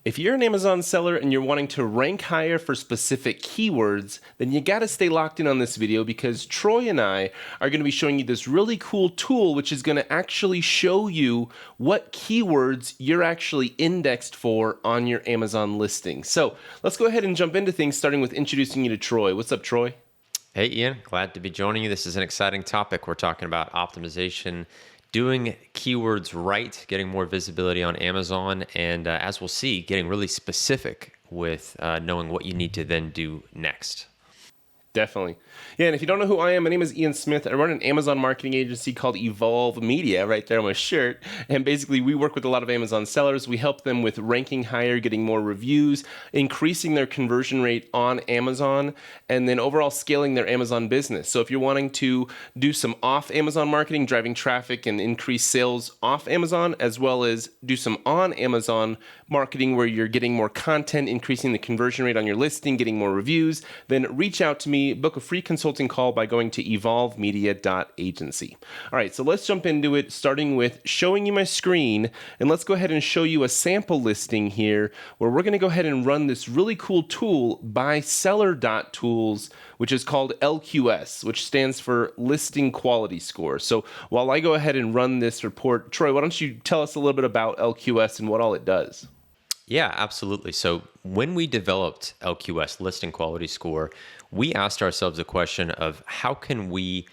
If you're an Amazon seller and you're wanting to rank higher for specific keywords, then you got to stay locked in on this video because Troy and I are going to be showing you this really cool tool which is going to actually show you what keywords you're actually indexed for on your Amazon listing. So let's go ahead and jump into things, starting with introducing you to Troy. What's up, Troy? Hey, Ian. Glad to be joining you. This is an exciting topic. We're talking about optimization, doing keywords right, getting more visibility on Amazon, and as we'll see, getting really specific with knowing what you need to then do next. Definitely. Yeah, and if you don't know who I am, my name is Ian Smith. I run an Amazon marketing agency called Evolve Media, right there on my shirt. And basically, we work with a lot of Amazon sellers. We help them with ranking higher, getting more reviews, increasing their conversion rate on Amazon, and then overall scaling their Amazon business. So if you're wanting to do some off Amazon marketing, driving traffic and increase sales off Amazon, as well as do some on Amazon marketing where you're getting more content, increasing the conversion rate on your listing, getting more reviews, then reach out to me. Book a free consulting call by going to evolvemedia.agency. All right, so let's jump into it, starting with showing you my screen, and let's go ahead and show you a sample listing here where we're going to go ahead and run this really cool tool by seller.tools, which is called LQS, which stands for Listing Quality Score. So while I go ahead and run this report, Troy, why don't you tell us a little bit about LQS and what all it does? Yeah, absolutely. So when we developed LQS, Listing Quality Score, we asked ourselves a question of how can we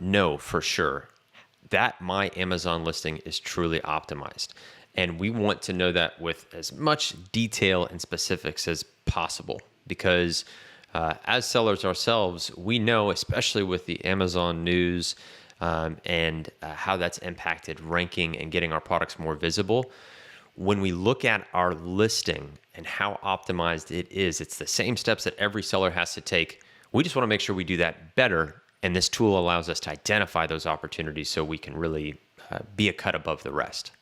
know for sure that my Amazon listing is truly optimized? And we want to know that with as much detail and specifics as possible because as sellers ourselves, we know, especially with the Amazon news and how that's impacted ranking and getting our products more visible, when we look at our listing and how optimized it is, it's the same steps that every seller has to take. We just want to make sure we do that better. And this tool allows us to identify those opportunities so we can really be a cut above the rest.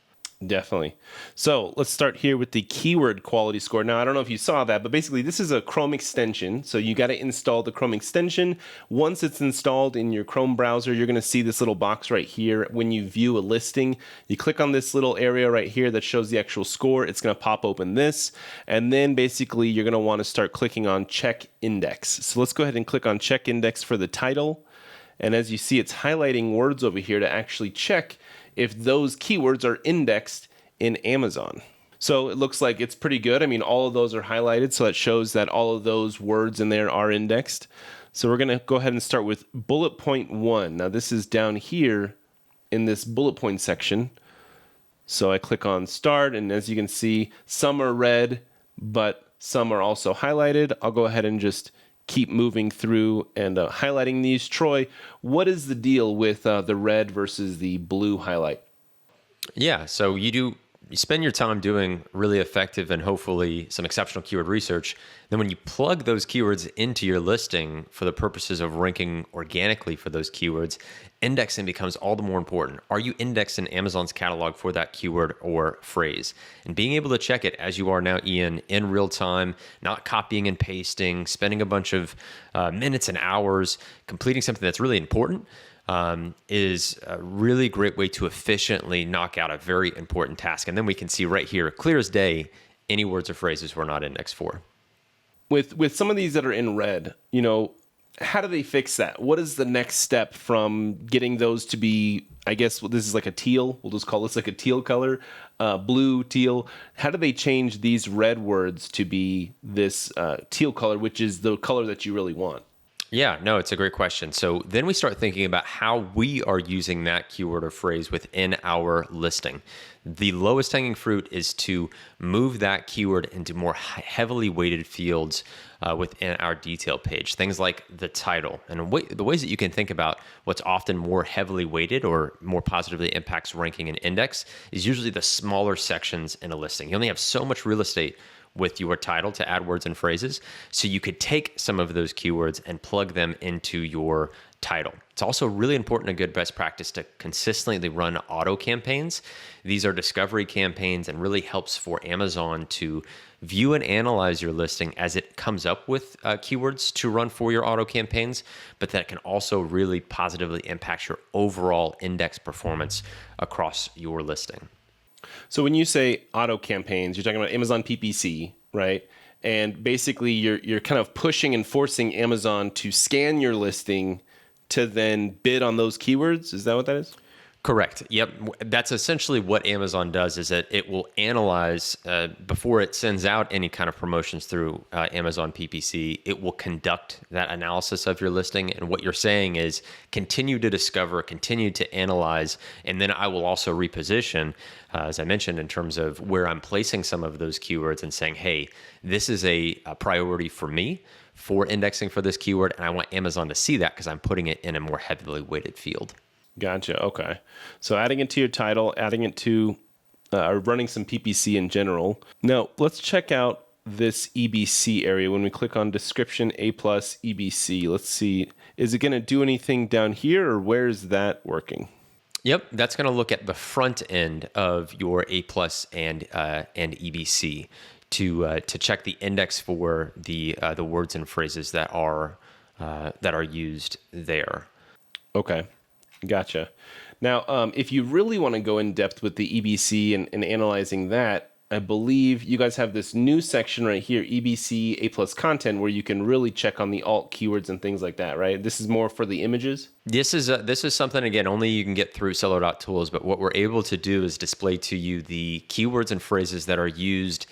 Definitely. So let's start here with the keyword quality score. Now, I don't know if you saw that, but basically this is a Chrome extension. So you got to install the Chrome extension. Once it's installed in your Chrome browser, you're going to see this little box right here. When you view a listing, you click on this little area right here that shows the actual score. It's going to pop open this. And then basically you're going to want to start clicking on check index. So let's go ahead and click on check index for the title. And as you see, it's highlighting words over here to actually check if those keywords are indexed in Amazon. So it looks like it's pretty good. I mean, all of those are highlighted, so it shows that all of those words in there are indexed. So we're going to go ahead and start with bullet point 1. Now this is down here in this bullet point section. So I click on start, and as you can see, some are red, but some are also highlighted. I'll go ahead and just keep moving through and highlighting these. Troy, what is the deal with the red versus the blue highlight? Yeah, so you spend your time doing really effective and hopefully some exceptional keyword research. Then when you plug those keywords into your listing for the purposes of ranking organically for those keywords, indexing becomes all the more important. Are you indexed in Amazon's catalog for that keyword or phrase? And being able to check it as you are now, Ian, in real time, not copying and pasting, spending a bunch of minutes and hours completing something that's really important, is a really great way to efficiently knock out a very important task. And then we can see right here, clear as day, any words or phrases we're not indexed for. With some of these that are in red, how do they fix that? What is the next step from getting those to be, I guess this is like a teal, we'll just call this like a teal color, blue, teal. How do they change these red words to be this teal color, which is the color that you really want? Yeah, no, it's a great question. So then we start thinking about how we are using that keyword or phrase within our listing. The lowest hanging fruit is to move that keyword into more heavily weighted fields within our detail page. Things like the title. And the ways that you can think about what's often more heavily weighted or more positively impacts ranking and index is usually the smaller sections in a listing. You only have so much real estate with your title to add words and phrases. So you could take some of those keywords and plug them into your title. It's also really important, a good best practice to consistently run auto campaigns. These are discovery campaigns and really helps for Amazon to view and analyze your listing as it comes up with keywords to run for your auto campaigns, but that can also really positively impact your overall index performance across your listing. So when you say auto campaigns, you're talking about Amazon PPC, right? And basically you're kind of pushing and forcing Amazon to scan your listing to then bid on those keywords. Is that what that is? Correct. Yep. That's essentially what Amazon does is that it will analyze before it sends out any kind of promotions through Amazon PPC, it will conduct that analysis of your listing. And what you're saying is continue to discover, continue to analyze, and then I will also reposition, as I mentioned, in terms of where I'm placing some of those keywords and saying, hey, this is a priority for me for indexing for this keyword. And I want Amazon to see that because I'm putting it in a more heavily weighted field. Gotcha. Okay. So adding it to your title, adding it to running some PPC in general. Now let's check out this EBC area. When we click on description A plus EBC, let's see, is it going to do anything down here or where is that working? Yep, that's going to look at the front end of your A plus and EBC to check the index for the words and phrases that are used there. Okay. Gotcha. Now, if you really want to go in depth with the EBC and analyzing that, I believe you guys have this new section right here, EBC A plus content, where you can really check on the alt keywords and things like that, right? This is more for the images. This is something, again, only you can get through Seller.tools, but what we're able to do is display to you the keywords and phrases that are used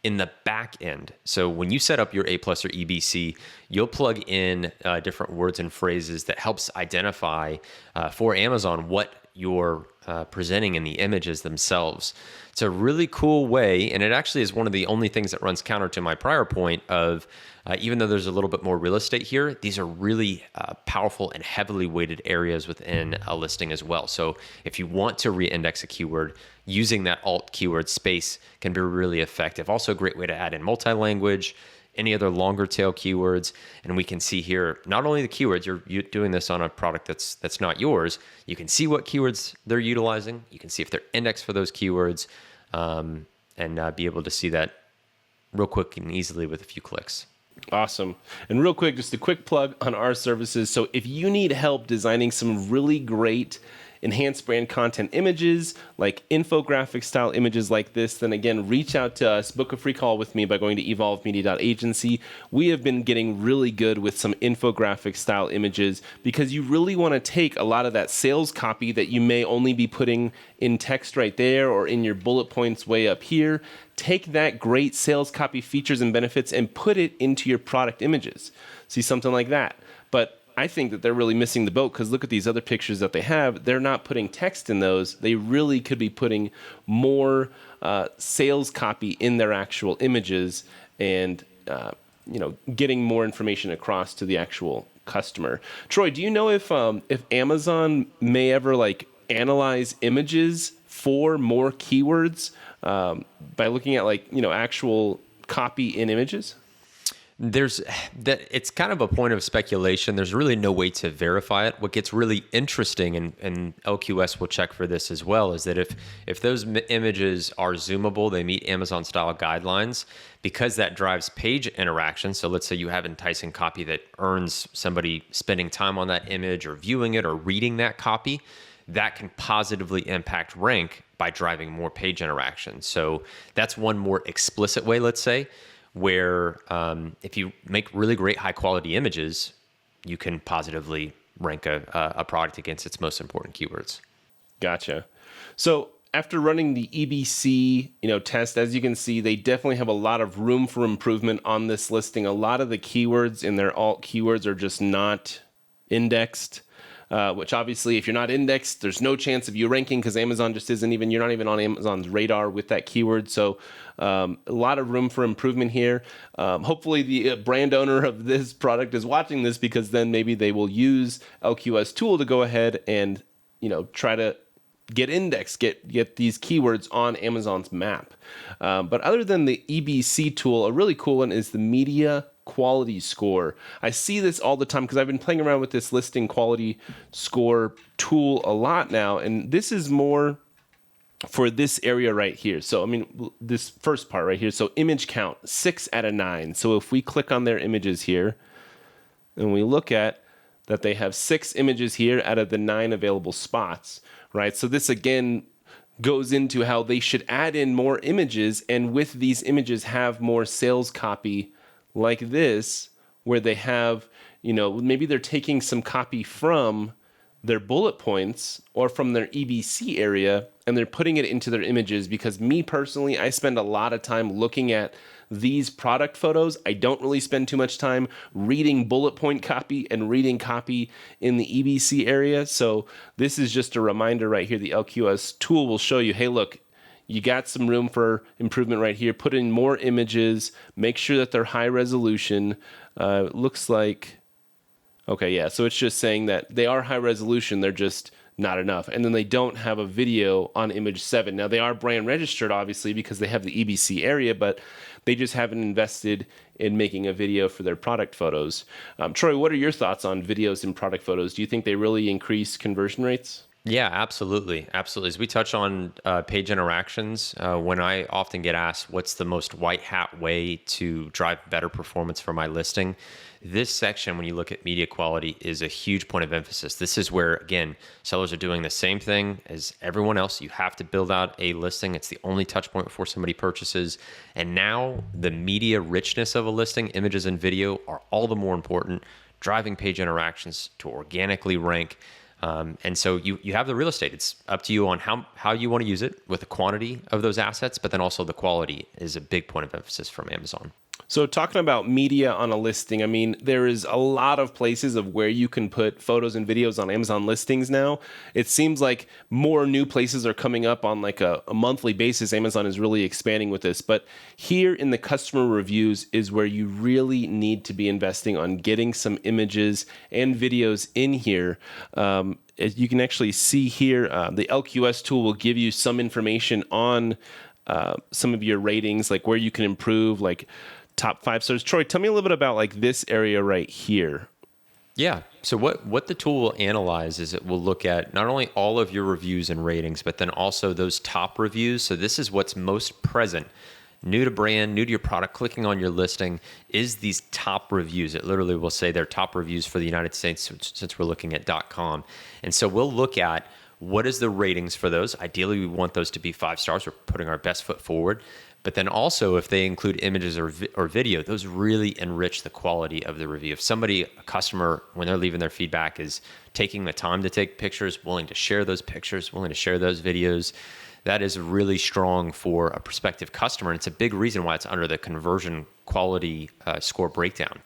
in the back end. So when you set up your A plus or EBC, you'll plug in different words and phrases that helps identify for Amazon what you're presenting in the images themselves. It's a really cool way, and it actually is one of the only things that runs counter to my prior point of even though there's a little bit more real estate here, these are really powerful and heavily weighted areas within a listing as well. So if you want to re-index a keyword, using that alt keyword space can be really effective. Also a great way to add in multi-language, any other longer tail keywords. And we can see here, not only the keywords, you're doing this on a product that's not yours. You can see what keywords they're utilizing. You can see if they're indexed for those keywords and be able to see that real quick and easily with a few clicks. Awesome. And real quick, just a quick plug on our services. So if you need help designing some really great enhanced brand content images, like infographic style images like this, then again, reach out to us, book a free call with me by going to evolvemedia.agency. We have been getting really good with some infographic style images because you really want to take a lot of that sales copy that you may only be putting in text right there or in your bullet points way up here. Take that great sales copy features and benefits and put it into your product images. See something like that. But I think that they're really missing the boat because look at these other pictures that they have. They're not putting text in those. They really could be putting more sales copy in their actual images and getting more information across to the actual customer. Troy, do you know if Amazon may ever analyze images for more keywords by looking at actual copy in images? It's kind of a point of speculation. There's really no way to verify it. What gets really interesting, and LQS will check for this as well, is that if those images are zoomable, they meet Amazon style guidelines, because that drives page interaction. So let's say you have enticing copy that earns somebody spending time on that image or viewing it or reading that copy, that can positively impact rank by driving more page interaction. So that's one more explicit way, let's say, where if you make really great high quality images, you can positively rank a product against its most important keywords. Gotcha. So after running the EBC test, as you can see, they definitely have a lot of room for improvement on this listing. A lot of the keywords in their alt keywords are just not indexed. Which obviously, if you're not indexed, there's no chance of you ranking because Amazon just you're not even on Amazon's radar with that keyword. So a lot of room for improvement here. Hopefully the brand owner of this product is watching this because then maybe they will use LQS tool to go ahead and, try to get indexed, get these keywords on Amazon's map. But other than the EBC tool, a really cool one is the media quality score. I see this all the time because I've been playing around with this listing quality score tool a lot now, and this is more for this area right here. So, this first part right here. So image count, 6 out of 9. So if we click on their images here and we look at that they have 6 images here out of the 9 available spots, right? So this again goes into how they should add in more images, and with these images have more sales copy like this, where they have, maybe they're taking some copy from their bullet points or from their EBC area and they're putting it into their images. Because me personally, I spend a lot of time looking at these product photos. I don't really spend too much time reading bullet point copy and reading copy in the EBC area. So this is just a reminder right here. The LQS tool will show you, hey, look, you got some room for improvement right here. Put in more images, make sure that they're high resolution. Looks like, okay, yeah, so it's just saying that they are high resolution, they're just not enough. And then they don't have a video on image 7. Now, they are brand registered, obviously, because they have the EBC area, but they just haven't invested in making a video for their product photos. Troy, what are your thoughts on videos and product photos? Do you think they really increase conversion rates? Yeah, absolutely. Absolutely. As we touch on page interactions, when I often get asked what's the most white hat way to drive better performance for my listing, this section, when you look at media quality, is a huge point of emphasis. This is where, again, sellers are doing the same thing as everyone else. You have to build out a listing. It's the only touch point before somebody purchases. And now the media richness of a listing, images and video, are all the more important, driving page interactions to organically rank. And so you have the real estate. It's up to you on how you want to use it with the quantity of those assets, but then also the quality is a big point of emphasis from Amazon. So talking about media on a listing, I mean, there is a lot of places of where you can put photos and videos on Amazon listings now. It seems like more new places are coming up on like a monthly basis. Amazon is really expanding with this. But here in the customer reviews is where you really need to be investing on getting some images and videos in here. As you can actually see here, the LQS tool will give you some information on some of your ratings, like where you can improve, like top 5 stars. Troy, tell me a little bit about like this area right here. Yeah. So what the tool will analyze is it will look at not only all of your reviews and ratings, but then also those top reviews. So this is what's most present, new to brand, new to your product, clicking on your listing, is these top reviews. It literally will say they're top reviews for the United States, since we're looking at .com. And so we'll look at what is the ratings for those. Ideally, we want those to be 5 stars. We're putting our best foot forward. But then also, if they include images or video, those really enrich the quality of the review. If somebody, a customer, when they're leaving their feedback, is taking the time to take pictures, willing to share those pictures, willing to share those videos, that is really strong for a prospective customer. And it's a big reason why it's under the conversion quality score breakdown.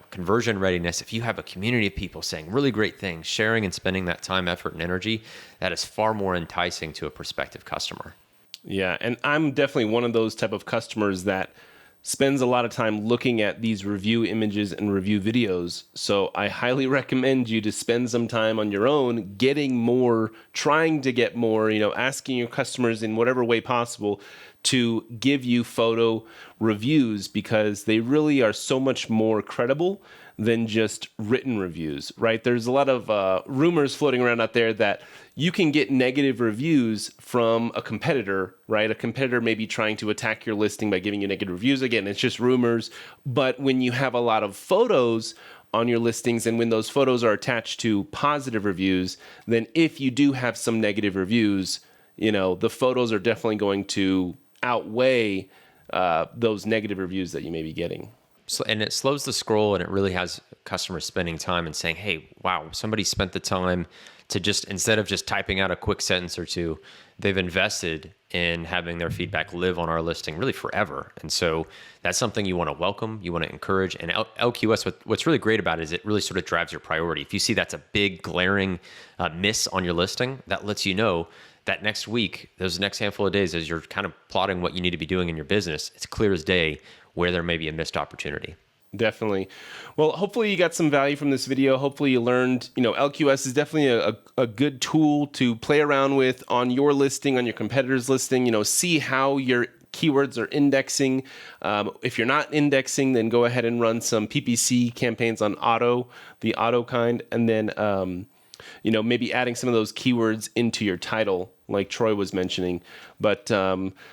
Conversion readiness, if you have a community of people saying really great things, sharing and spending that time, effort, and energy, that is far more enticing to a prospective customer. Yeah, and I'm definitely one of those type of customers that spends a lot of time looking at these review images and review videos. So I highly recommend you to spend some time on your own, getting more, trying to get more, asking your customers in whatever way possible to give you photo reviews, because they really are so much more credible than just written reviews, right? There's a lot of rumors floating around out there that you can get negative reviews from a competitor, right? A competitor may be trying to attack your listing by giving you negative reviews. Again, it's just rumors. But when you have a lot of photos on your listings, and when those photos are attached to positive reviews, then if you do have some negative reviews, the photos are definitely going to outweigh those negative reviews that you may be getting. And it slows the scroll, and it really has customers spending time and saying, hey, wow, somebody spent the time to just, instead of just typing out a quick sentence or two, they've invested in having their feedback live on our listing really forever. And so that's something you want to welcome, you want to encourage. And LQS, what's really great about it is it really sort of drives your priority. If you see that's a big glaring miss on your listing, that lets you know that next week, those next handful of days, as you're kind of plotting what you need to be doing in your business, it's clear as day where there may be a missed opportunity. Definitely. Well, hopefully you got some value from this video. Hopefully you learned, LQS is definitely a good tool to play around with on your listing, on your competitor's listing, see how your keywords are indexing. If you're not indexing, then go ahead and run some PPC campaigns on the auto kind, and then, maybe adding some of those keywords into your title, like Troy was mentioning. But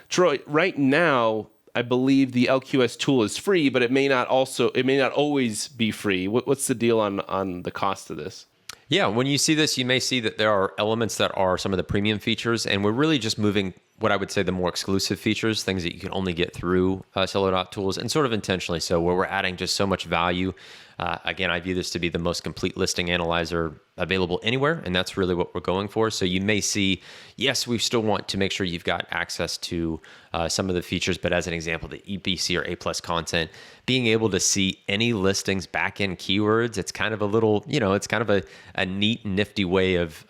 Troy, right now, I believe the LQS tool is free, but it may not always be free. What's the deal on the cost of this? Yeah, when you see this, you may see that there are elements that are some of the premium features, and we're really just moving what I would say the more exclusive features, things that you can only get through Seller.tools, and sort of intentionally so, where we're adding just so much value. Again, I view this to be the most complete listing analyzer available anywhere, and that's really what we're going for. So you may see, yes, we still want to make sure you've got access to some of the features, but as an example, the EPC or A+ content, being able to see any listings back in keywords, it's kind of a little, it's kind of a neat, nifty way of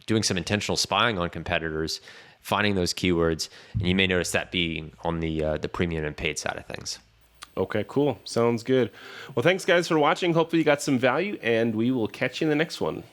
doing some intentional spying on competitors, finding those keywords, and you may notice that being on the premium and paid side of things. Okay, cool. Sounds good. Well, thanks guys for watching. Hopefully you got some value, and we will catch you in the next one.